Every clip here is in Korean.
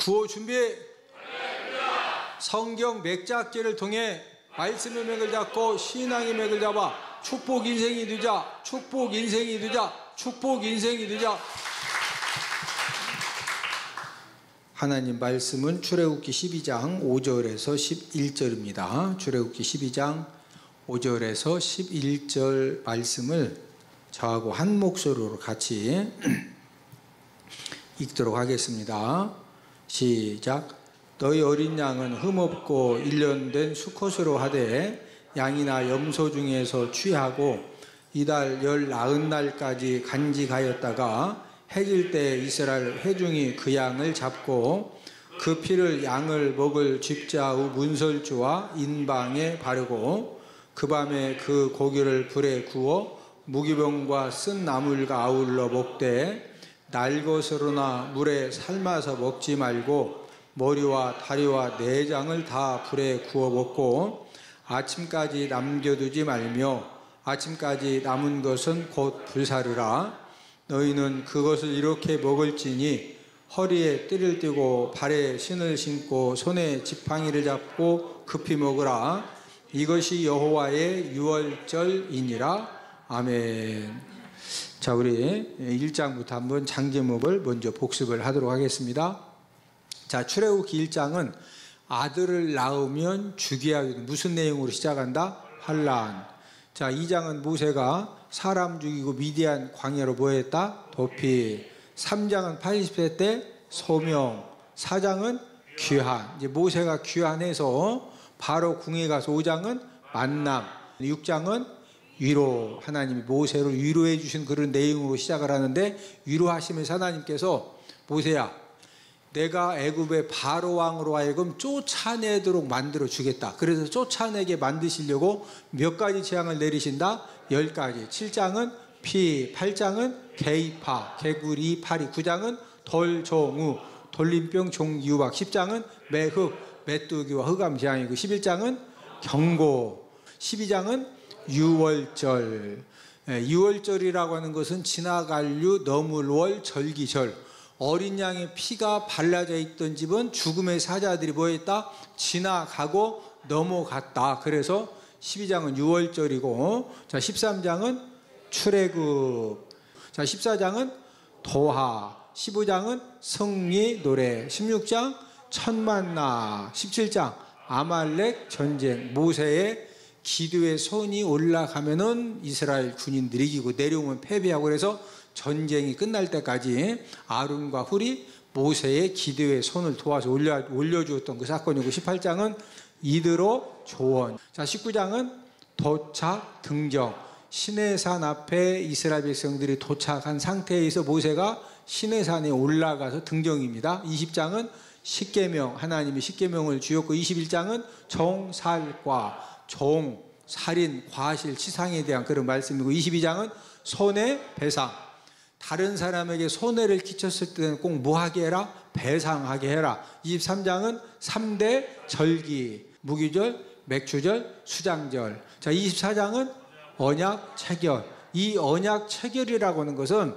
구호 준비. 성경 맥잡기를 통해 말씀의 맥을 잡고 신앙의 맥을 잡아 축복 인생이 되자. 축복 인생이 되자. 축복 인생이 되자. 하나님 말씀은 출애굽기 12장 5절에서 11절입니다. 출애굽기 12장 5절에서 11절 말씀을 저하고 한 목소리로 같이 읽도록 하겠습니다. 시작. 너희 어린 양은 흠없고 1년 된 수컷으로 하되 양이나 염소 중에서 취하고 이달 19날까지 간직하였다가 해질 때 이스라엘 회중이 그 양을 잡고 그 피를 양을 먹을 집자우 문설주와 인방에 바르고 그 밤에 그 고기를 불에 구워 무기병과 쓴 나물과 아울러 먹되 날것으로나 물에 삶아서 먹지 말고 머리와 다리와 내장을 다 불에 구워 먹고 아침까지 남겨두지 말며 아침까지 남은 것은 곧 불사르라. 너희는 그것을 이렇게 먹을지니 허리에 띠를 띠고 발에 신을 신고 손에 지팡이를 잡고 급히 먹으라. 이것이 여호와의 유월절이니라. 아멘. 자, 우리 1장부터 한번 장제목을 먼저 복습을 하도록 하겠습니다. 자, 출애굽기 1장은 아들을 낳으면 죽여야 되는 무슨 내용으로 시작한다? 환란. 자, 2장은 모세가 사람 죽이고 미디안 광야로 뭐했다? 도피. 3장은 80세 때 소명. 4장은 귀환. 이제 모세가 귀환해서 바로 궁에 가서 5장은 만남. 6장은 위로. 하나님이 모세를 위로해 주신 그런 내용으로 시작을 하는데 위로하시면서 하나님께서 모세야, 내가 애굽의 바로 왕으로 하여금 쫓아내도록 만들어 주겠다. 그래서 쫓아내게 만드시려고 몇 가지 재앙을 내리신다? 10가지. 7장은 피, 8장은 개이파, 개구리, 파리, 9장은 돌종우, 돌림병, 종유박, 10장은 매흑, 메뚜기와 흑암 재앙이고 11장은 경고, 12장은 유월절. 유월절이라고 하는 것은 지나간류, 너물월, 절기절. 어린 양의 피가 발라져 있던 집은 죽음의 사자들이 뭐했다? 지나가고 넘어갔다. 그래서 12장은 유월절이고, 자, 13장은 출애굽, 자, 14장은 도하, 15장은 승리 노래, 16장 천만나, 17장 아말렉 전쟁. 모세의 기도의 손이 올라가면은 이스라엘 군인들이 이기고 내려오면 패배하고, 그래서 전쟁이 끝날 때까지 아론과 훌이 모세의 기도의 손을 도와서 올려주었던 그 사건이고, 18장은 이드로 조언. 자, 19장은 도착 등정. 시내산 앞에 이스라엘 백성들이 도착한 상태에서 모세가 시내산에 올라가서 등정입니다. 20장은 십계명, 하나님이 십계명을 주었고, 21장은 종살과, 종, 살인, 과실, 치상에 대한 그런 말씀이고, 22장은 손해배상. 다른 사람에게 손해를 끼쳤을 때는 꼭 뭐하게 해라? 배상하게 해라. 23장은 3대 절기, 무기절, 맥주절, 수장절. 자, 24장은 언약 체결. 이 언약 체결이라고 하는 것은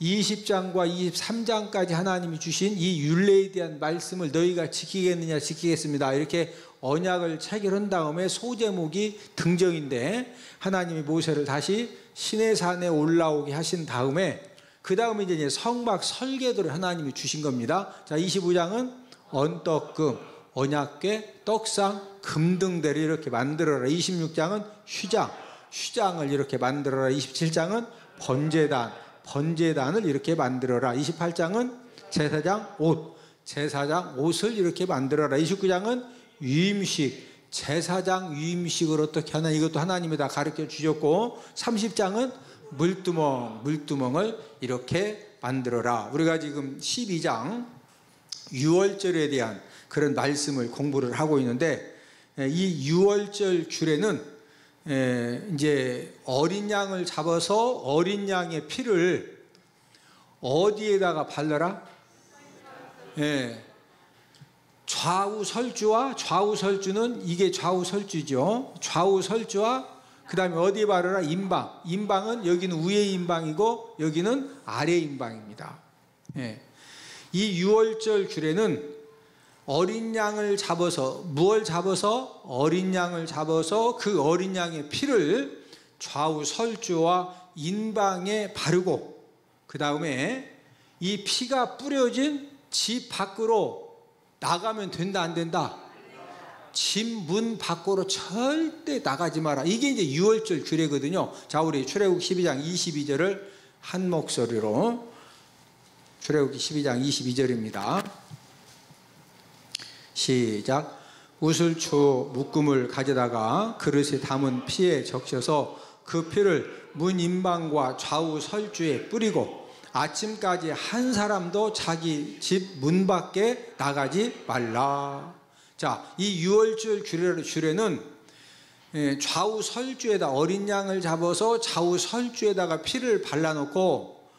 20장과 23장까지 하나님이 주신 이 율례에 대한 말씀을 너희가 지키겠느냐, 지키겠습니다. 이렇게 언약을 체결한 다음에 소제목이 등정인데, 하나님이 모세를 다시 시내산에 올라오게 하신 다음에 그 다음에 이제 성막 설계도를 하나님이 주신 겁니다. 자, 25장은 언떡금, 언약궤, 떡상, 금등대를 이렇게 만들어라. 26장은 휴장을 이렇게 만들어라. 27장은 번제단, 번제단을 이렇게 만들어라. 28장은 제사장 옷, 제사장 옷을 이렇게 만들어라. 29장은 위임식, 제사장 위임식을 어떻게 하나, 이것도 하나님이 다 가르쳐 주셨고, 30장은 물두멍을 이렇게 만들어라. 우리가 지금 12장 유월절에 대한 그런 말씀을 공부를 하고 있는데, 이 유월절 규례는 이제 어린 양을 잡아서 어린 양의 피를 어디에다가 발라라? 좌우설주는 이게 좌우설주죠. 좌우설주와 그 다음에 어디에 바르라? 임방. 임방은 여기는 위의 임방이고 여기는 아래 임방입니다. 이 유월절 규례는 어린 양을 잡아서, 무얼 잡아서? 어린 양을 잡아서 그 어린 양의 피를 좌우 설주와 인방에 바르고, 그 다음에 이 피가 뿌려진 집 밖으로 나가면 된다, 안 된다? 집 문 밖으로 절대 나가지 마라. 이게 이제 유월절 규례거든요. 자, 우리 출애굽 12장 22절을 한 목소리로, 출애굽 12장 22절입니다. 시작. 우슬초 묶음을 가져다가 그릇에 담은 피에 적셔서 그 피를 문 인방과 좌우 설주에 뿌리고 아침까지 한 사람도 자기 집 문 밖에 나가지 말라. 자, 이 유월절 규례는 좌우 설주에다 어린 양을 잡아서 좌우 설주에다가 피를 발라놓고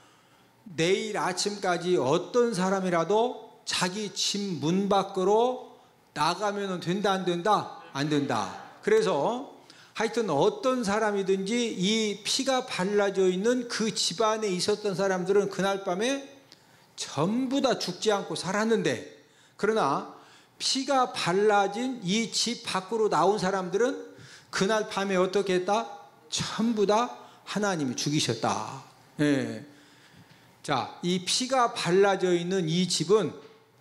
내일 아침까지 어떤 사람이라도 자기 집 문 밖으로 나가면 된다, 안 된다? 안 된다. 그래서 하여튼 어떤 사람이든지 이 피가 발라져 있는 그 집안에 있었던 사람들은 그날 밤에 전부 다 죽지 않고 살았는데, 그러나 피가 발라진 이 집 밖으로 나온 사람들은 그날 밤에 어떻게 했다? 전부 다 하나님이 죽이셨다. 예. 자, 이 피가 발라져 있는 이 집은,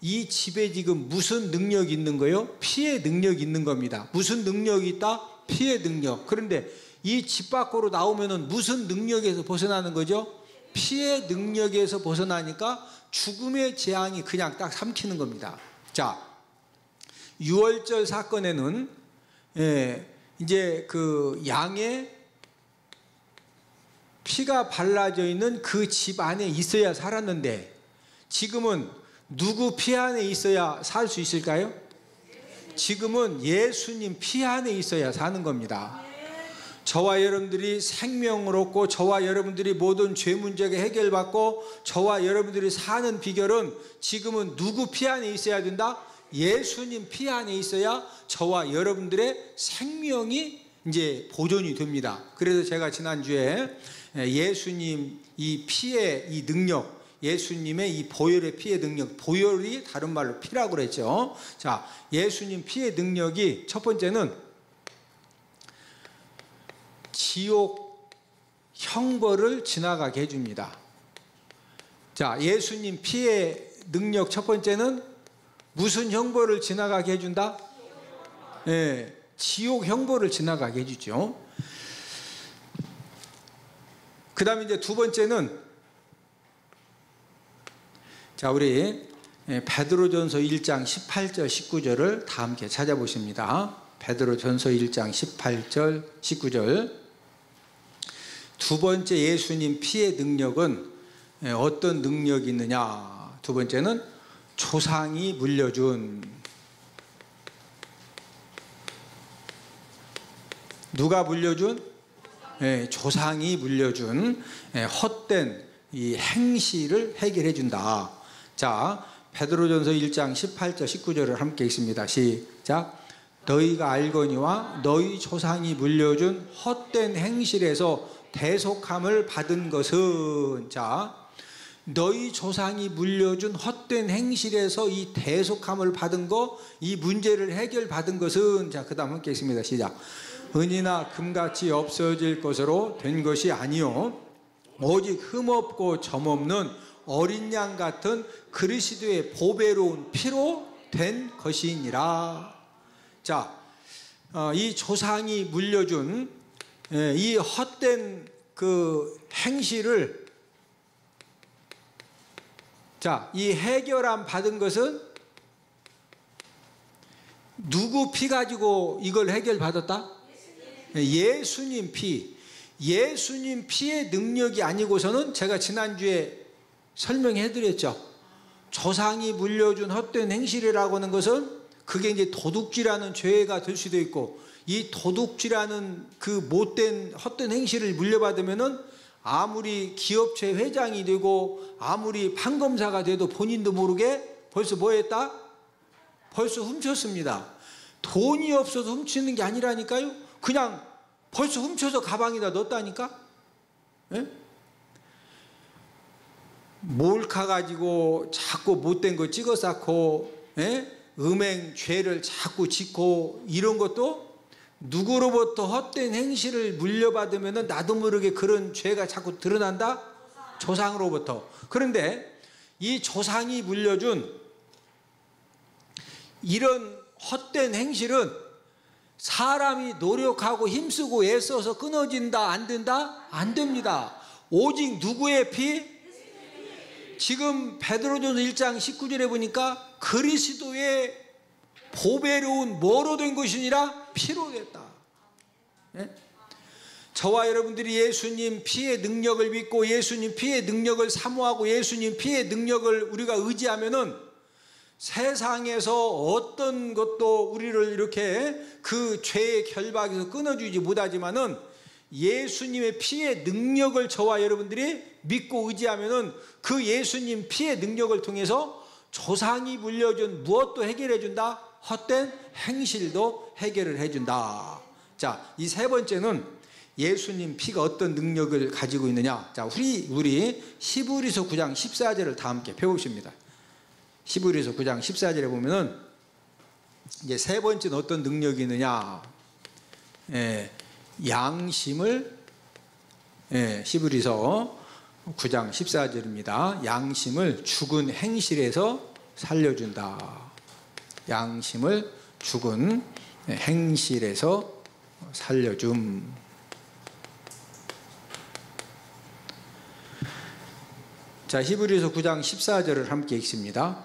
이 집에 지금 무슨 능력이 있는 거예요? 피의 능력이 있는 겁니다. 무슨 능력이 있다? 피의 능력. 그런데 이 집 밖으로 나오면은 무슨 능력에서 벗어나는 거죠? 피의 능력에서 벗어나니까 죽음의 재앙이 그냥 딱 삼키는 겁니다. 자, 유월절 사건에는 이제 그 양의 피가 발라져 있는 그 집 안에 있어야 살았는데, 지금은 누구 피 안에 있어야 살 수 있을까요? 지금은 예수님 피 안에 있어야 사는 겁니다. 저와 여러분들이 생명을 얻고, 저와 여러분들이 모든 죄 문제가 해결받고, 저와 여러분들이 사는 비결은 지금은 누구 피 안에 있어야 된다? 예수님 피 안에 있어야 저와 여러분들의 생명이 이제 보존이 됩니다. 그래서 제가 지난주에 예수님 이 피의 이 능력, 예수님의 이 보혈의 피의 능력, 보혈이 다른 말로 피라고 그랬죠. 자, 예수님 피의 능력이 첫 번째는 지옥 형벌을 지나가게 해줍니다. 자, 예수님 피의 능력 첫 번째는 무슨 형벌을 지나가게 해준다? 예, 지옥 형벌을 지나가게 해주죠. 그 다음에 이제 두 번째는, 자, 우리 베드로전서 1장 18절 19절을 다 함께 찾아보십니다. 베드로전서 1장 18절 19절. 두 번째 예수님 피의 능력은 어떤 능력이 있느냐? 두 번째는 조상이 물려준, 누가 물려준? 조상이 물려준 헛된 이 행실을 해결해 준다. 자, 베드로전서 1장 18절 19절을 함께 읽습니다. 시작. 너희가 알거니와 너희 조상이 물려준 헛된 행실에서 대속함을 받은 것은, 자, 너희 조상이 물려준 헛된 행실에서 이 대속함을 받은 거, 이 문제를 해결받은 것은, 자, 그 다음 함께 읽습니다. 시작. 은이나 금같이 없어질 것으로 된 것이 아니요 오직 흠없고 점없는 어린 양 같은 그리스도의 보배로운 피로 된 것이니라. 자, 이 조상이 물려준 이 헛된 그 행실을, 자, 이 해결함 받은 것은 누구 피 가지고 이걸 해결받았다? 예수님 피. 예수님 피의 능력이 아니고서는, 제가 지난주에 설명해 드렸죠. 조상이 물려준 헛된 행실이라고 하는 것은 그게 이제 도둑질하는 죄가 될 수도 있고, 이 도둑질하는 그 못된 헛된 행실을 물려받으면은 아무리 기업체 회장이 되고 아무리 판검사가 돼도 본인도 모르게 벌써 뭐 했다? 벌써 훔쳤습니다. 돈이 없어서 훔치는 게 아니라니까요. 그냥 벌써 훔쳐서 가방에다 넣었다니까. 예? 몰카 가지고 자꾸 못된 거 찍어 쌓고, 예? 음행, 죄를 자꾸 짓고 이런 것도 누구로부터 헛된 행실을 물려받으면 나도 모르게 그런 죄가 자꾸 드러난다? 조상으로부터. 그런데 이 조상이 물려준 이런 헛된 행실은 사람이 노력하고 힘쓰고 애써서 끊어진다, 안 된다? 안 됩니다. 오직 누구의 피? 지금 베드로전서 1장 19절에 보니까 그리스도의 보배로운 뭐로 된 것이니라? 피로 됐다. 예? 저와 여러분들이 예수님 피의 능력을 믿고 예수님 피의 능력을 사모하고 예수님 피의 능력을 우리가 의지하면은 세상에서 어떤 것도 우리를 이렇게 그 죄의 결박에서 끊어주지 못하지만은 예수님의 피의 능력을 저와 여러분들이 믿고 의지하면은 그 예수님 피의 능력을 통해서 조상이 물려준 무엇도 해결해 준다? 헛된 행실도 해결을 해준다. 자, 이 세 번째는 예수님 피가 어떤 능력을 가지고 있느냐. 자, 우리 히브리서 9장 14절을 다 함께 배우십니다. 히브리서 9장 14절에 보면은 이제 세 번째는 어떤 능력이 있느냐. 양심을, 히브리서 9장 14절입니다. 양심을 죽은 행실에서 살려준다. 양심을 죽은 행실에서 살려줌. 자, 히브리서 9장 14절을 함께 읽습니다.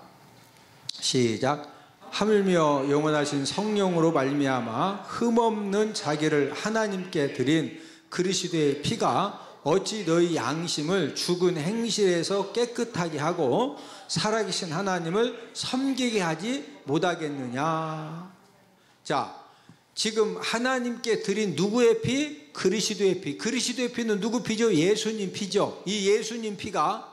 시작. 하물며 영원하신 성령으로 말미암아 흠없는 자기를 하나님께 드린 그리스도의 피가 어찌 너희 양심을 죽은 행실에서 깨끗하게 하고 살아계신 하나님을 섬기게 하지 못하겠느냐. 자, 지금 하나님께 드린 누구의 피? 그리스도의 피. 그리스도의 피는 누구 피죠? 예수님 피죠. 이 예수님 피가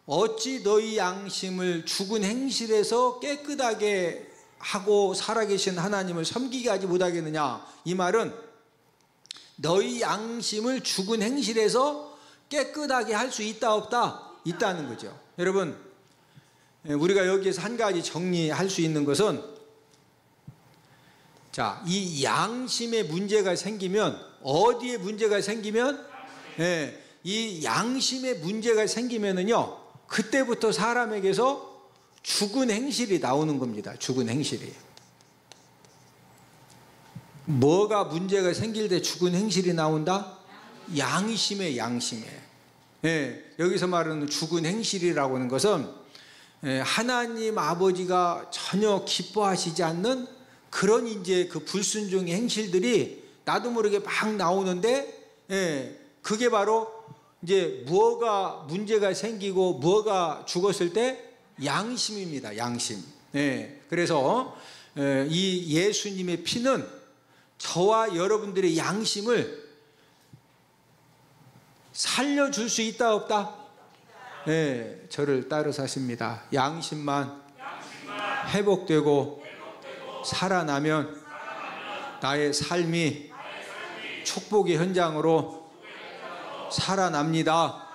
어찌 너희 양심을 죽은 행실에서 깨끗하게 하고 살아계신 하나님을 섬기게 하지 못하겠느냐. 이 말은 너희 양심을 죽은 행실에서 깨끗하게 할 수 있다 없다? 있다는 거죠. 여러분, 우리가 여기에서 한 가지 정리할 수 있는 것은, 자, 이 양심에 문제가 생기면, 어디에 문제가 생기면, 이 양심에 문제가 생기면은요, 그때부터 사람에게서 죽은 행실이 나오는 겁니다. 죽은 행실이. 뭐가 문제가 생길 때 죽은 행실이 나온다? 양심에. 여기서 말하는 죽은 행실이라고 하는 것은 하나님 아버지가 전혀 기뻐하시지 않는 그런 이제 그 불순종의 행실들이 나도 모르게 막 나오는데, 그게 바로 이제 뭐가 문제가 생기고 뭐가 죽었을 때 양심입니다. 양심. 그래서 이 예수님의 피는 저와 여러분들의 양심을 살려줄 수 있다 없다? 저를 따라 사십니다. 양심만 회복되고 살아나면 나의 삶이 축복의 현장으로 살아납니다.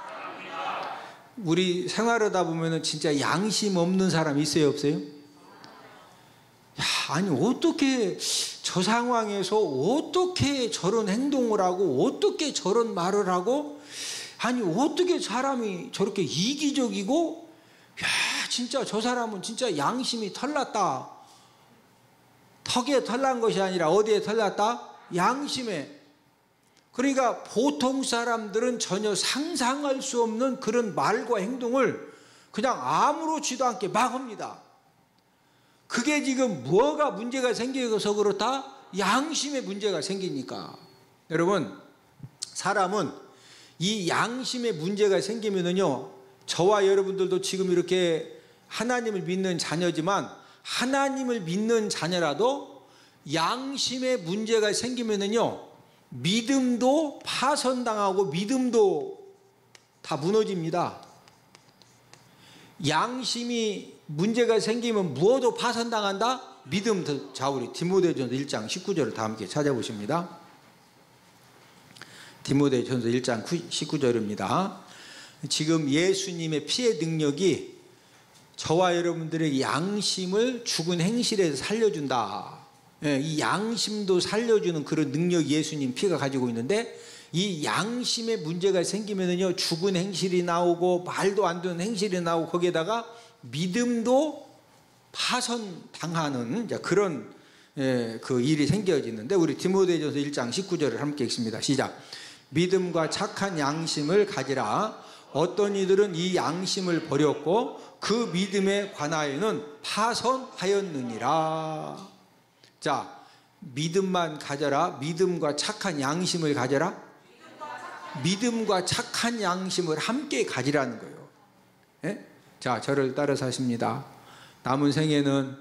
우리 생활하다 보면 진짜 양심 없는 사람 있어요 없어요? 아니 어떻게 저 상황에서 어떻게 저런 행동을 하고 어떻게 저런 말을 하고, 아니 어떻게 사람이 저렇게 이기적이고, 야 진짜 저 사람은 진짜 양심이 털났다. 턱에 털난 것이 아니라 어디에 털났다? 양심에. 그러니까 보통 사람들은 전혀 상상할 수 없는 그런 말과 행동을 그냥 아무렇지도 않게 막 합니다. 그게 지금 뭐가 문제가 생겨서 그렇다? 양심에 문제가 생기니까. 여러분, 사람은 이 양심에 문제가 생기면은요, 저와 여러분들도 지금 이렇게 하나님을 믿는 자녀지만 하나님을 믿는 자녀라도 양심에 문제가 생기면은요, 믿음도 파손당하고 믿음도 다 무너집니다. 양심이 문제가 생기면 무엇도 파손당한다? 믿음. 자, 우리 디모데전서 1장 19절을 다 함께 찾아보십니다. 디모데전서 1장 19절입니다. 지금 예수님의 피의 능력이 저와 여러분들의 양심을 죽은 행실에서 살려준다. 이 양심도 살려주는 그런 능력 예수님 피가 가지고 있는데, 이 양심에 문제가 생기면은요, 죽은 행실이 나오고 말도 안 되는 행실이 나오고, 거기에다가 믿음도 파손당하는 그런 그 일이 생겨지는데, 우리 디모데전서 1장 19절을 함께 읽습니다. 시작. 믿음과 착한 양심을 가지라. 어떤 이들은 이 양심을 버렸고 그 믿음에 관하여는 파손하였느니라. 자, 믿음만 가져라. 믿음과 착한 양심을 가져라. 믿음과 착한 양심을 함께 가지라는 거예요. 예? 자, 저를 따라서 하십니다. 남은 생에는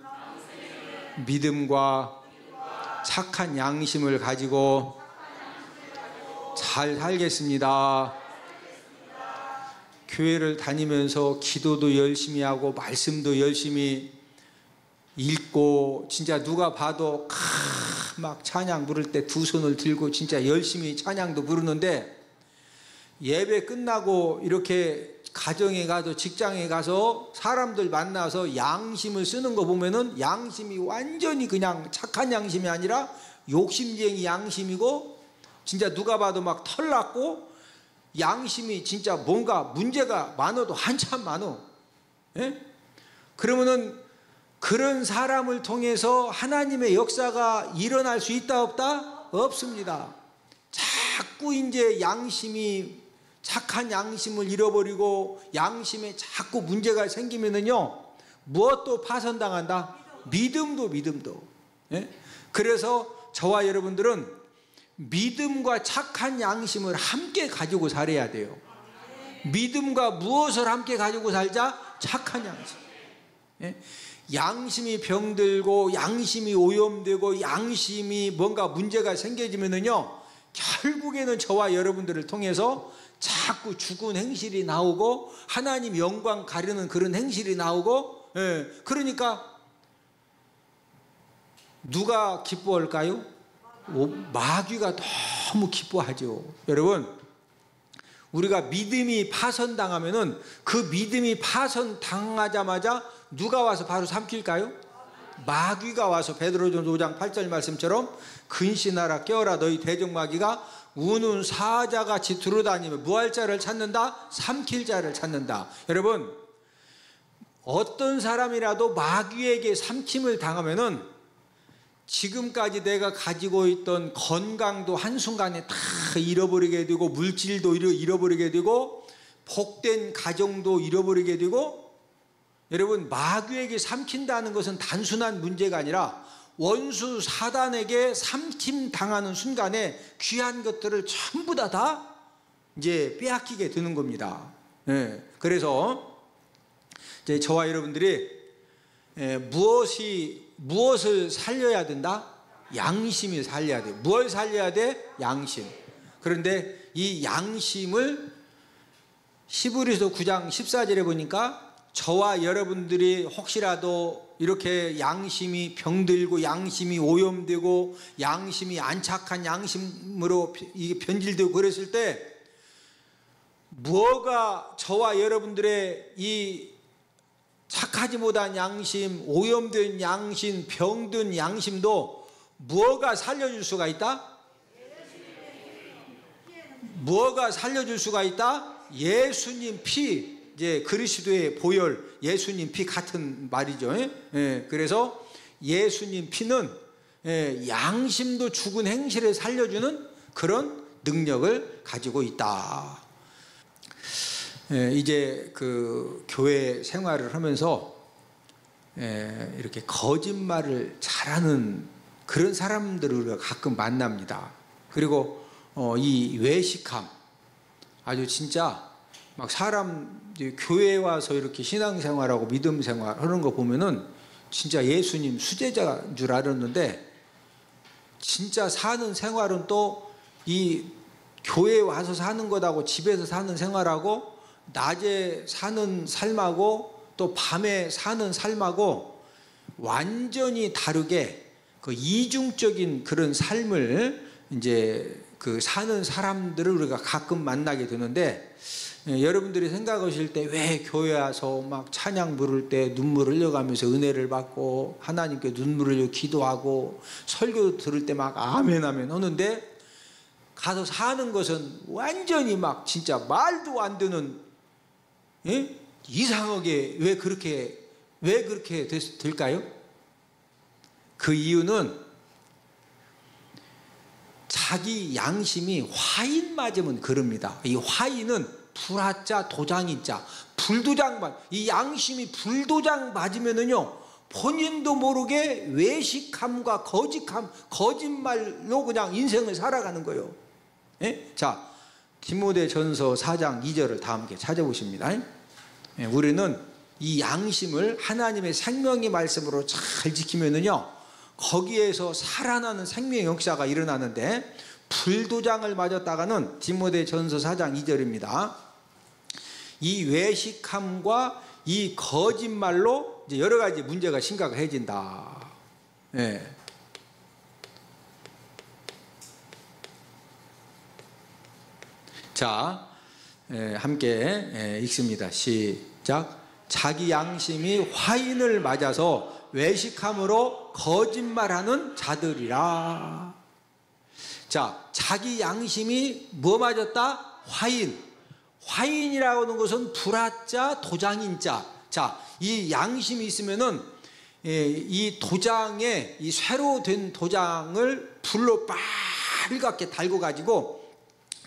믿음과 착한 양심을 가지고 잘 살겠습니다. 교회를 다니면서 기도도 열심히 하고 말씀도 열심히 읽고, 진짜 누가 봐도 막 찬양 부를 때 두 손을 들고 진짜 열심히 찬양도 부르는데, 예배 끝나고 이렇게 가정에 가서 직장에 가서 사람들 만나서 양심을 쓰는 거 보면은 양심이 완전히 그냥 착한 양심이 아니라 욕심쟁이 양심이고, 진짜 누가 봐도 막 털났고, 양심이 진짜 뭔가 문제가 많아도 한참 많어. 예? 그러면은 그런 사람을 통해서 하나님의 역사가 일어날 수 있다 없다? 없습니다. 자꾸 이제 양심이, 착한 양심을 잃어버리고 양심에 자꾸 문제가 생기면은요, 무엇도 파손당한다? 믿음도. 예? 그래서 저와 여러분들은 믿음과 착한 양심을 함께 가지고 살아야 돼요. 믿음과 무엇을 함께 가지고 살자? 착한 양심. 예? 양심이 병들고 양심이 오염되고 양심이 뭔가 문제가 생겨지면은요, 결국에는 저와 여러분들을 통해서 자꾸 죽은 행실이 나오고 하나님 영광 가르는 그런 행실이 나오고, 예, 그러니까 누가 기뻐할까요? 마귀가 너무 기뻐하죠. 여러분, 우리가 믿음이 파손당하면은 그 믿음이 파손당하자마자 누가 와서 바로 삼킬까요? 마귀가 와서 베드로전서 5장 8절 말씀처럼 근신하라 깨어라 너희 대적마귀가 우는 사자같이 두루다니며 무할 자를 찾는다? 삼킬 자를 찾는다. 여러분, 어떤 사람이라도 마귀에게 삼킴을 당하면은 지금까지 내가 가지고 있던 건강도 한순간에 다 잃어버리게 되고, 물질도 잃어버리게 되고, 복된 가정도 잃어버리게 되고, 여러분, 마귀에게 삼킨다는 것은 단순한 문제가 아니라 원수 사단에게 삼킴 당하는 순간에 귀한 것들을 전부 다 이제 빼앗기게 되는 겁니다. 예, 그래서 이제 저와 여러분들이 무엇을 살려야 된다? 양심이 살려야 돼. 뭘 살려야 돼? 양심. 그런데 이 양심을 히브리서 9장 14절에 보니까 저와 여러분들이 혹시라도 이렇게 양심이 병들고 양심이 오염되고 양심이 안착한 양심으로 이게 변질되고 그랬을 때, 뭐가 저와 여러분들의 이 착하지 못한 양심, 오염된 양심, 병든 양심도 뭐가 살려줄 수가 있다? 뭐가 살려줄 수가 있다? 예수님 피, 이제 그리스도의 보혈, 예수님 피 같은 말이죠. 예, 그래서 예수님 피는 양심도 죽은 행실을 살려주는 그런 능력을 가지고 있다. 이제 그 교회 생활을 하면서 이렇게 거짓말을 잘하는 그런 사람들을 우리가 가끔 만납니다. 그리고 이 외식함, 아주 진짜 막 사람 교회에 와서 이렇게 신앙생활하고 믿음생활 하는 거 보면은 진짜 예수님 수제자인 줄 알았는데, 진짜 사는 생활은 또 이 교회에 와서 사는 것하고 집에서 사는 생활하고 낮에 사는 삶하고 또 밤에 사는 삶하고 완전히 다르게 그 이중적인 그런 삶을 이제 그 사는 사람들을 우리가 가끔 만나게 되는데, 여러분들이 생각하실 때 왜 교회 와서 막 찬양 부를 때 눈물 흘려가면서 은혜를 받고 하나님께 눈물 흘려 기도하고 설교 들을 때 막 아멘 아멘 하는데 가서 사는 것은 완전히 막 진짜 말도 안 되는, 이상하게 왜 그렇게 될까요? 그 이유는 자기 양심이 화인 맞으면 그럽니다. 이 화인은 불화자 도장인자, 불도장, 이 양심이 불도장 맞으면은요 본인도 모르게 외식함과 거짓말로 그냥 인생을 살아가는 거예요. 자, 디모데전서 4장 2절을 다 함께 찾아보십니다. 우리는 이 양심을 하나님의 생명의 말씀으로 잘 지키면은요 거기에서 살아나는 생명의 역사가 일어나는데, 불도장을 맞았다가는 디모데전서 4장 2절입니다. 이 외식함과 이 거짓말로 이제 여러 가지 문제가 심각해진다. 자, 함께 읽습니다. 시작. 자기 양심이 화인을 맞아서 외식함으로 거짓말하는 자들이라. 자, 자기 양심이 뭐 맞았다? 화인. 화인이라고 하는 것은 불화자 도장인자. 자, 이 양심이 있으면은 이 도장에, 이 쇠로 된 도장을 불로 빨갛게 달고 가지고,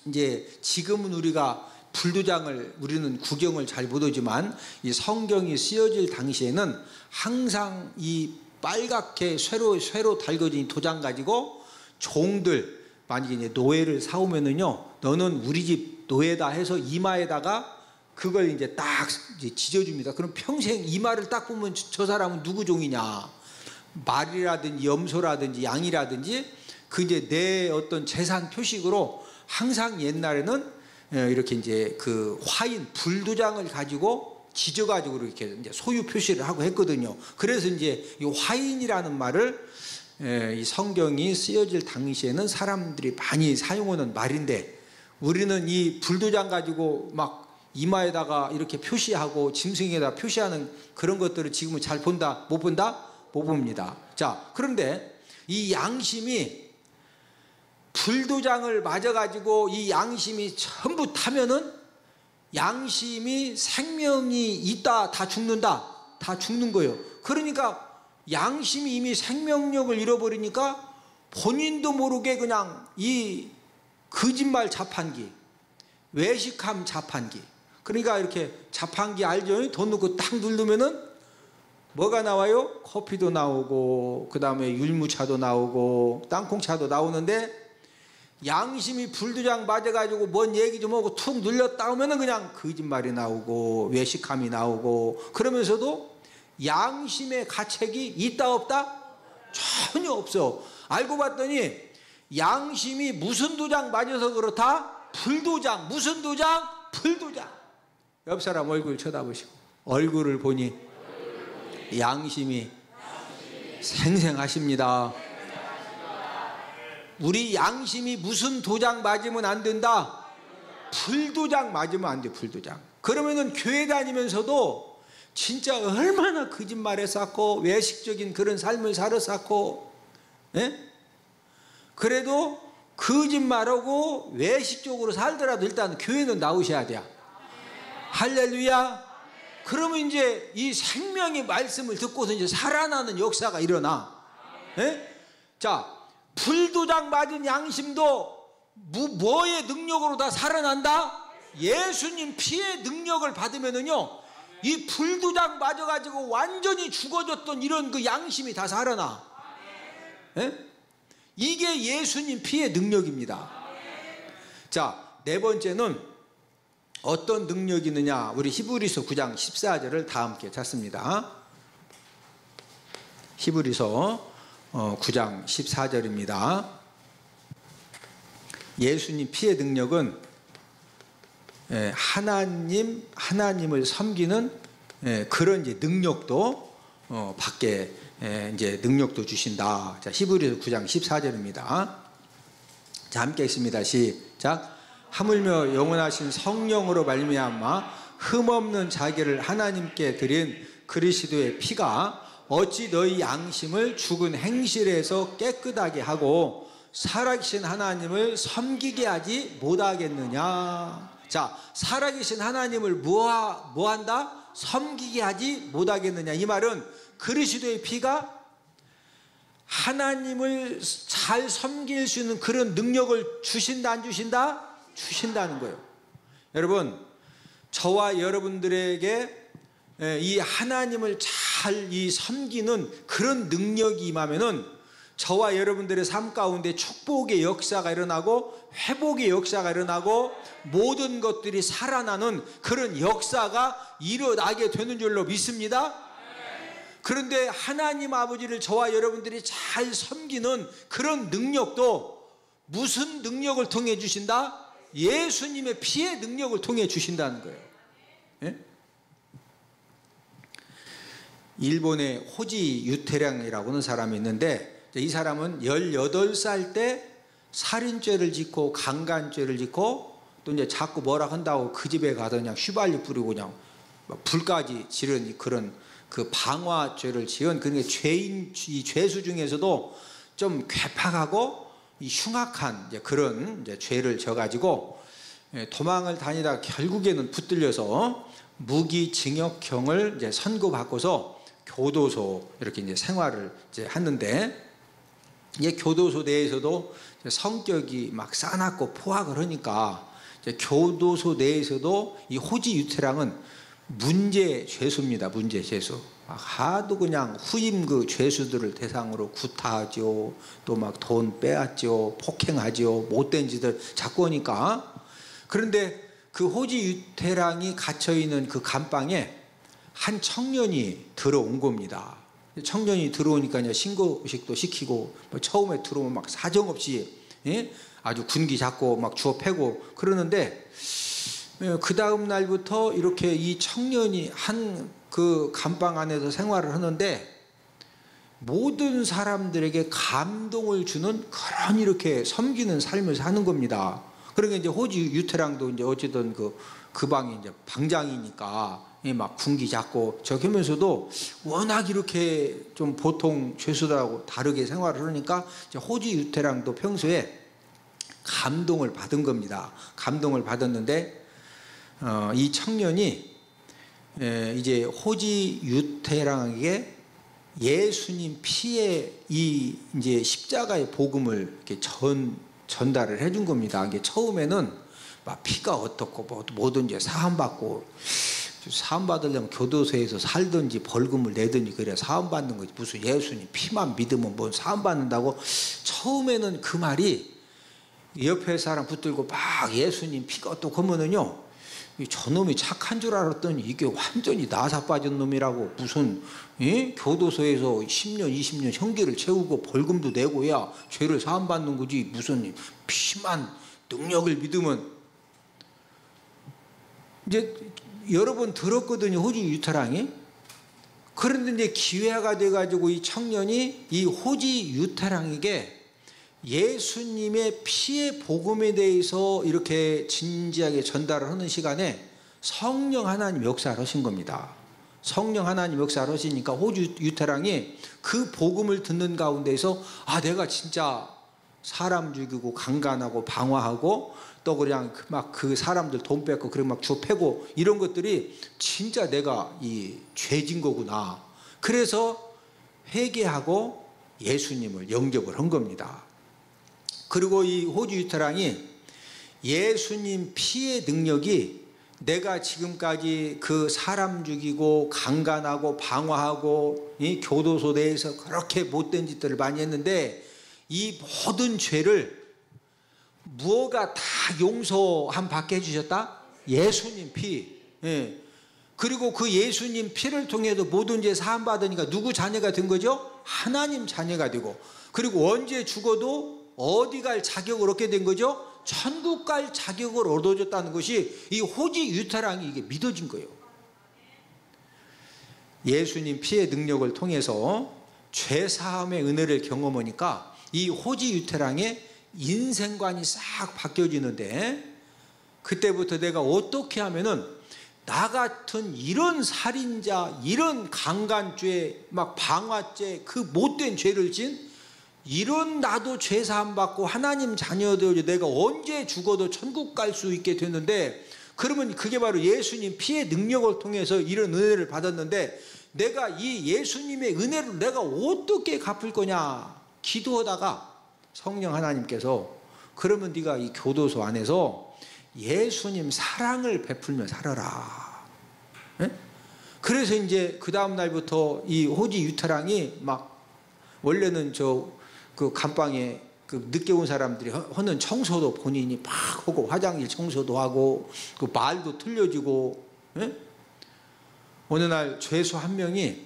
이제 지금은 우리가 불도장을 우리는 구경을 잘 못하지만 이 성경이 쓰여질 당시에는 항상 이 빨갛게 쇠로 달궈진 도장 가지고 종들, 만약에 이제 노예를 사오면은요, 너는 우리 집 노예다 해서 이마에다가 그걸 이제 딱 지져줍니다. 그럼 평생 이마를 딱 보면 저 사람은 누구 종이냐, 말이라든지 염소라든지 양이라든지 그 이제 내 어떤 재산 표식으로 항상 옛날에는 이렇게 이제 그 화인 불도장을 가지고 지져가지고 이렇게 이제 소유 표시를 하고 했거든요. 그래서 이제 이 화인이라는 말을 이 성경이 쓰여질 당시에는 사람들이 많이 사용하는 말인데, 우리는 이 불도장 가지고 막 이마에다가 이렇게 표시하고 짐승에다 표시하는 그런 것들을 지금은 잘 본다? 못 본다? 못 봅니다. 자, 그런데 이 양심이 불도장을 맞아가지고 이 양심이 전부 타면은 양심이 생명이 있다, 다 죽는다, 다 죽는 거예요. 그러니까 양심이 이미 생명력을 잃어버리니까 본인도 모르게 그냥 이 거짓말 자판기, 외식함 자판기, 그러니까 이렇게 자판기 알죠? 돈 넣고 딱 누르면은 뭐가 나와요? 커피도 나오고 그 다음에 율무차도 나오고 땅콩차도 나오는데, 양심이 불도장 맞아가지고 뭔 얘기 좀 하고 툭 눌렸다 하면은 그냥 거짓말이 나오고 외식함이 나오고, 그러면서도 양심의 가책이 있다 없다? 전혀 없어. 알고 봤더니 양심이 무슨 도장 맞아서 그렇다? 불도장. 무슨 도장? 불도장. 옆 사람 얼굴 쳐다보시고 얼굴을 보니 양심이 생생하십니다. 우리 양심이 무슨 도장 맞으면 안 된다? 불도장 맞으면 안 돼. 불도장. 그러면은 교회 다니면서도 진짜 얼마나 거짓말에 쌓고 외식적인 그런 삶을 살았었고, 그래도 거짓말하고 외식적으로 살더라도 일단 교회는 나오셔야 돼요. 할렐루야. 그러면 이제 이 생명의 말씀을 듣고서 이제 살아나는 역사가 일어나. 자, 불도장 맞은 양심도 뭐의 능력으로 다 살아난다? 예수님 피의 능력을 받으면은요, 이 불도장 맞아가지고 완전히 죽어졌던 이런 그 양심이 다 살아나. 이게 예수님 피의 능력입니다. 자, 네 번째는 어떤 능력이 있느냐? 우리 히브리서 9장 14절을 다 함께 찾습니다. 히브리서 9장 14절입니다. 예수님 피의 능력은 하나님을 섬기는 그런 이제 능력도 밖에 이제 능력도 주신다. 자, 히브리서 9장 14절입니다. 자, 함께 읽습니다. 시작. 하물며 영원하신 성령으로 말미암아 흠없는 자기를 하나님께 드린 그리스도의 피가 어찌 너희 양심을 죽은 행실에서 깨끗하게 하고 살아계신 하나님을 섬기게 하지 못하겠느냐. 자, 살아계신 하나님을 뭐한다? 섬기게 하지 못하겠느냐. 이 말은 그리스도의 피가 하나님을 잘 섬길 수 있는 그런 능력을 주신다 안 주신다? 주신다는 거예요. 여러분, 저와 여러분들에게 이 하나님을 잘 이 섬기는 그런 능력이 임하면은 저와 여러분들의 삶 가운데 축복의 역사가 일어나고 회복의 역사가 일어나고 모든 것들이 살아나는 그런 역사가 일어나게 되는 줄로 믿습니다. 그런데 하나님 아버지를 저와 여러분들이 잘 섬기는 그런 능력도 무슨 능력을 통해 주신다? 예수님의 피의 능력을 통해 주신다는 거예요. 예? 일본의 호지 유태량이라고 하는 사람이 있는데, 이 사람은 18살 때 살인죄를 짓고 강간죄를 짓고 또 이제 자꾸 뭐라 한다고 그 집에 가서 그냥 휘발유 뿌리고 그냥 불까지 지른 그런 그 방화죄를 지은, 그러니까 이 죄수 중에서도 좀 괴팍하고 흉악한 이제 그런 이제 죄를 져가지고 도망을 다니다 결국에는 붙들려서 무기징역형을 이제 선고받고서 교도소 이렇게 이제 생활을 이제 하는데, 이 교도소 내에서도 성격이 막 싸납고 포악을 하니까 이제 교도소 내에서도 이 호지 유태랑은 문제 죄수입니다. 문제 죄수. 하도 그냥 후임 그 죄수들을 대상으로 구타하죠. 또 막 돈 빼앗죠. 폭행하죠. 못된 짓을 자꾸 하니까. 그런데 그 호지 유태랑이 갇혀있는 그 감방에 한 청년이 들어온 겁니다. 청년이 들어오니까 이제 신고식도 시키고, 처음에 들어오면 막 사정없이 아주 군기 잡고 막 주워 패고 그러는데, 그 다음 날부터 이렇게 이 청년이 한 그 감방 안에서 생활을 하는데 모든 사람들에게 감동을 주는 그런 이렇게 섬기는 삶을 사는 겁니다. 그러니까 이제 호지 유태랑도 이제 어쨌든 그 방이 이제 방장이니까 막 군기 잡고 저기 하면서도 워낙 이렇게 좀 보통 죄수들하고 다르게 생활을 하니까 이제 호지 유태랑도 평소에 감동을 받은 겁니다. 감동을 받았는데 이 청년이 이제 호지 유태랑에게 예수님 피의 이 이제 십자가의 복음을 이렇게 전달을 해준 겁니다. 이게 처음에는 막 피가 어떻고 뭐든지 사함받고, 사함받으려면 교도소에서 살든지 벌금을 내든지 그래야 사함받는 거지, 무슨 예수님 피만 믿으면 뭐 사함받는다고. 처음에는 그 말이 옆에 사람 붙들고 막 예수님 피가 어떻고 하면은요, 저놈이 착한 줄 알았더니 이게 완전히 나사 빠진 놈이라고, 무슨 교도소에서 10년 20년 형기를 채우고 벌금도 내고야 죄를 사함받는 거지, 무슨 피만 능력을 믿으면. 이제 여러 번 들었거든요, 호지 유태랑이. 그런데 이제 기회가 돼가지고 이 청년이 이 호지 유태랑에게 예수님의 피의 복음에 대해서 이렇게 진지하게 전달을 하는 시간에 성령 하나님 역사를 하신 겁니다. 성령 하나님 역사를 하시니까 호지 유태랑이 그 복음을 듣는 가운데서 내가 진짜 사람 죽이고 강간하고 방화하고 또 그냥 막 그 사람들 돈 뺏고 그리고 막 주워 패고 이런 것들이 진짜 내가 이 죄진 거구나. 그래서 회개하고 예수님을 영접을 한 겁니다. 그리고 이 호지 유태랑이 예수님 피의 능력이 내가 지금까지 그 사람 죽이고 강간하고 방화하고 이 교도소 내에서 그렇게 못된 짓들을 많이 했는데 이 모든 죄를 무엇가 다 용서함 받게 해주셨다? 예수님 피. 그리고 그 예수님 피를 통해서 모든 죄 사함 받으니까 누구 자녀가 된 거죠? 하나님 자녀가 되고, 그리고 언제 죽어도 어디 갈 자격을 얻게 된 거죠? 천국 갈 자격을 얻어줬다는 것이 이 호지 유태랑이 이게 믿어진 거예요. 예수님 피의 능력을 통해서 죄사함의 은혜를 경험하니까 이 호지 유태랑의 인생관이 싹 바뀌어지는데, 그때부터 내가 어떻게 하면은 나 같은 이런 살인자, 이런 강간죄, 막 방화죄, 그 못된 죄를 진 이런 나도 죄 사함 받고 하나님 자녀도 내가 언제 죽어도 천국 갈 수 있게 됐는데, 그러면 그게 바로 예수님 피의 능력을 통해서 이런 은혜를 받았는데, 내가 이 예수님의 은혜를 내가 어떻게 갚을 거냐 기도하다가 성령 하나님께서 그러면 네가 이 교도소 안에서 예수님 사랑을 베풀며 살아라. 네? 그래서 이제 그 다음 날부터 이 호지 유태랑이 막 원래는 그 감방에 그 늦게 온 사람들이 하는 청소도 본인이 막 하고 화장실 청소도 하고 그 말도 틀려지고. 네? 어느 날 죄수 한 명이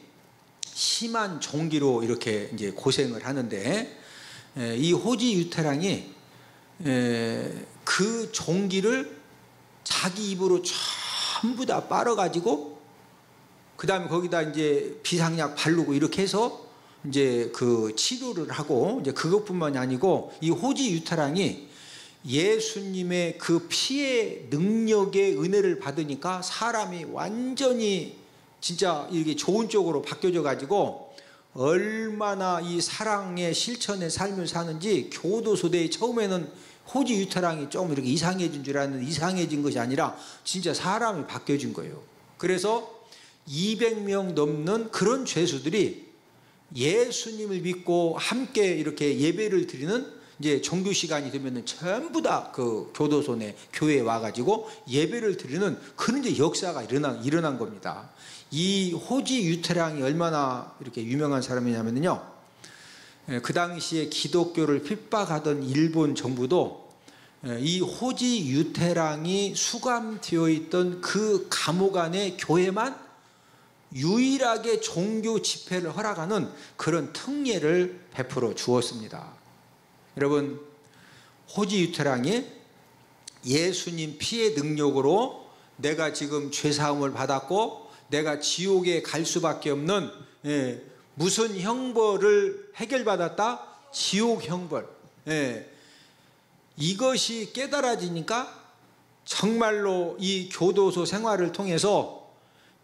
심한 종기로 이렇게 이제 고생을 하는데, 이 호지 유태랑이 그 종기를 자기 입으로 전부 다 빨아가지고 그 다음에 거기다 이제 비상약 바르고 이렇게 해서 이제 그 치료를 하고, 이제 그것뿐만이 아니고 이 호지 유태랑이 예수님의 그 피의 능력의 은혜를 받으니까 사람이 완전히 진짜 이게 좋은 쪽으로 바뀌어져 가지고 얼마나 이 사랑의 실천의 삶을 사는지, 교도소대에 처음에는 호지 유태랑이 좀 이렇게 이상해진 줄 알았는데 이상해진 것이 아니라 진짜 사람이 바뀌어진 거예요. 그래서 200명 넘는 그런 죄수들이 예수님을 믿고 함께 이렇게 예배를 드리는 이제 종교 시간이 되면은 전부 다 그 교도소 내 교회에 와가지고 예배를 드리는 그런 이제 역사가 일어난 겁니다. 이 호지 유태랑이 얼마나 이렇게 유명한 사람이냐면요, 그 당시에 기독교를 핍박하던 일본 정부도 이 호지 유태랑이 수감되어 있던 그 감옥 안에 교회만 유일하게 종교 집회를 허락하는 그런 특례를 베풀어 주었습니다. 여러분, 호지 유태랑이 예수님 피의 능력으로 내가 지금 죄사함을 받았고 내가 지옥에 갈 수밖에 없는, 무슨 형벌을 해결받았다? 지옥 형벌. 이것이 깨달아지니까 정말로 이 교도소 생활을 통해서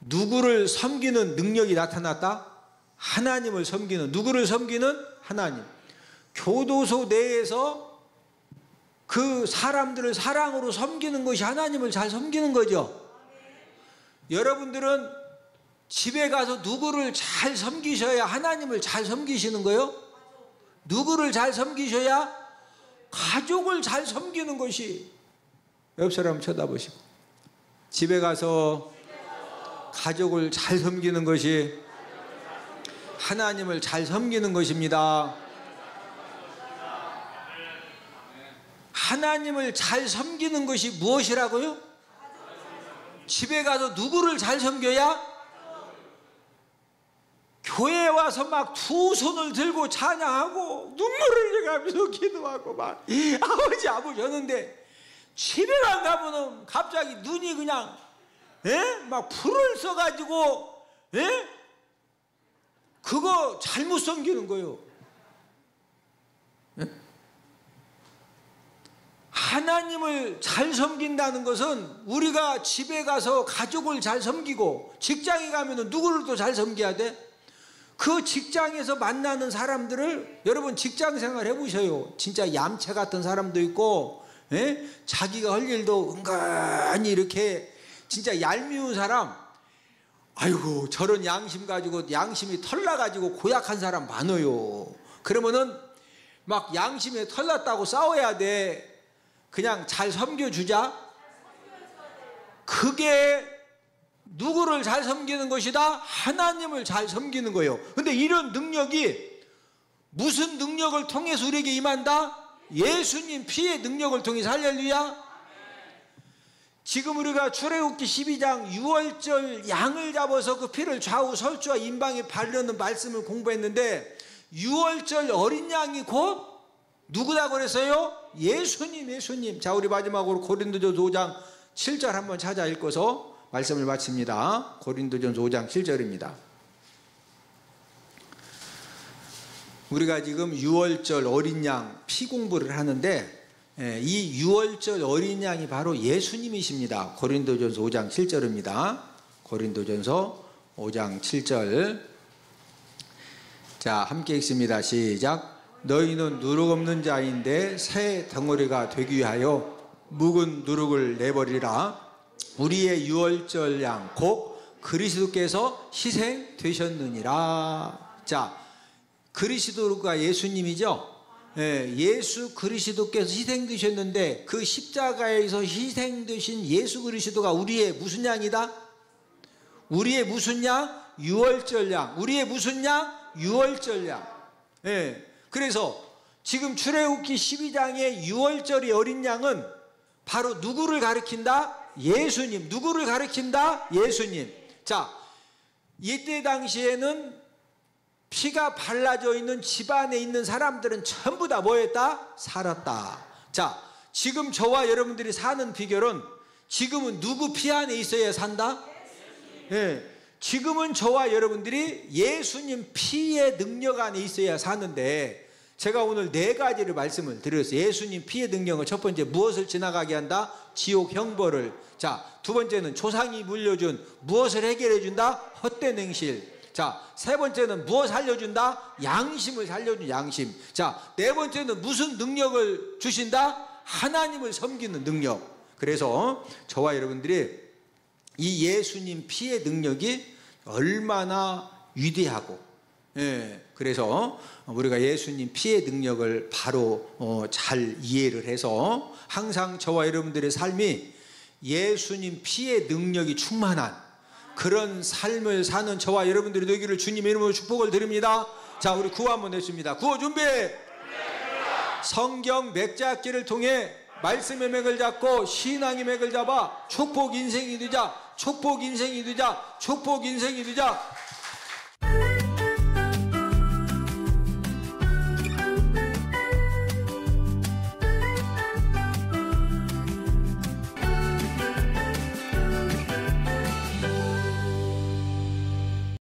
누구를 섬기는 능력이 나타났다? 하나님을 섬기는, 누구를 섬기는? 하나님. 교도소 내에서 그 사람들을 사랑으로 섬기는 것이 하나님을 잘 섬기는 거죠. 여러분들은 집에 가서 누구를 잘 섬기셔야 하나님을 잘 섬기시는 거예요? 누구를 잘 섬기셔야? 가족을 잘 섬기는 것이. 옆 사람 쳐다보시고, 집에 가서 가족을 잘 섬기는 것이 하나님을 잘 섬기는 것입니다. 하나님을 잘 섬기는 것이 무엇이라고요? 집에 가서 누구를 잘 섬겨야? 교회에 와서 막 두 손을 들고 찬양하고 눈물을 흘려가면서 기도하고 막 아버지 하는데, 집에 가면은 갑자기 눈이 그냥 막 불을 써가지고 그거 잘못 섬기는 거예요. 하나님을 잘 섬긴다는 것은 우리가 집에 가서 가족을 잘 섬기고, 직장에 가면 누구를 또 잘 섬겨야 돼? 그 직장에서 만나는 사람들을, 여러분 직장 생활 해보셔요. 진짜 얌체 같은 사람도 있고, 자기가 할 일도 은근히 이렇게 진짜 얄미운 사람, 아이고 저런 양심 가지고 양심이 털나가지고 고약한 사람 많아요. 그러면은 막 양심에 털났다고 싸워야 돼. 그냥 잘 섬겨주자. 그게 누구를 잘 섬기는 것이다? 하나님을 잘 섬기는 거예요. 근데 이런 능력이 무슨 능력을 통해서 우리에게 임한다? 예수님 피의 능력을 통해서. 할렐루야. 지금 우리가 출애굽기 12장 6월절 양을 잡아서 그 피를 좌우 설주와 임방에 바르는 말씀을 공부했는데, 6월절 어린 양이 곧 누구라고 그랬어요? 예수님. 자, 우리 마지막으로 고린도전서 5장 7절 한번 찾아 읽어서 말씀을 마칩니다. 고린도전서 5장 7절입니다. 우리가 지금 6월절 어린 양 피 공부를 하는데, 이 유월절 어린 양이 바로 예수님이십니다. 고린도전서 5장 7절입니다. 고린도전서 5장 7절. 자, 함께 읽습니다. 시작. 너희는 누룩 없는 자인데 새 덩어리가 되기 위하여 묵은 누룩을 내버리라. 우리의 유월절 양 곧 그리스도께서 희생되셨느니라. 자, 그리스도가 예수님이죠. 예수 그리스도께서 희생되셨는데 그 십자가에서 희생되신 예수 그리스도가 우리의 무슨 양이다? 우리의 무슨 양? 유월절 양. 우리의 무슨 양? 유월절 양. 그래서 지금 출애굽기 12장의 유월절의 어린 양은 바로 누구를 가리킨다? 예수님. 누구를 가리킨다? 예수님. 자, 이때 당시에는 피가 발라져 있는 집안에 있는 사람들은 전부 다 뭐했다? 살았다. 자, 지금 저와 여러분들이 사는 비결은 지금은 누구 피 안에 있어야 산다? 지금은 저와 여러분들이 예수님 피의 능력 안에 있어야 사는데, 제가 오늘 4가지를 말씀을 드렸어요. 예수님 피의 능력은 첫 번째 무엇을 지나가게 한다? 지옥 형벌을. 자, 두 번째는 조상이 물려준 무엇을 해결해 준다? 헛된 행실. 자, 세 번째는 무엇 살려준다? 양심을 살려준 양심. 자, 네 번째는 무슨 능력을 주신다? 하나님을 섬기는 능력. 그래서 저와 여러분들이 이 예수님 피의 능력이 얼마나 위대하고, 그래서 우리가 예수님 피의 능력을 바로 잘 이해를 해서 항상 저와 여러분들의 삶이 예수님 피의 능력이 충만한 그런 삶을 사는 저와 여러분들이 되기를 주님의 이름으로 축복을 드립니다. 자, 우리 구호 한번 냈습니다. 구호 준비. 성경 맥잡기를 통해 말씀의 맥을 잡고 신앙의 맥을 잡아 축복 인생이 되자. 축복 인생이 되자. 축복 인생이 되자.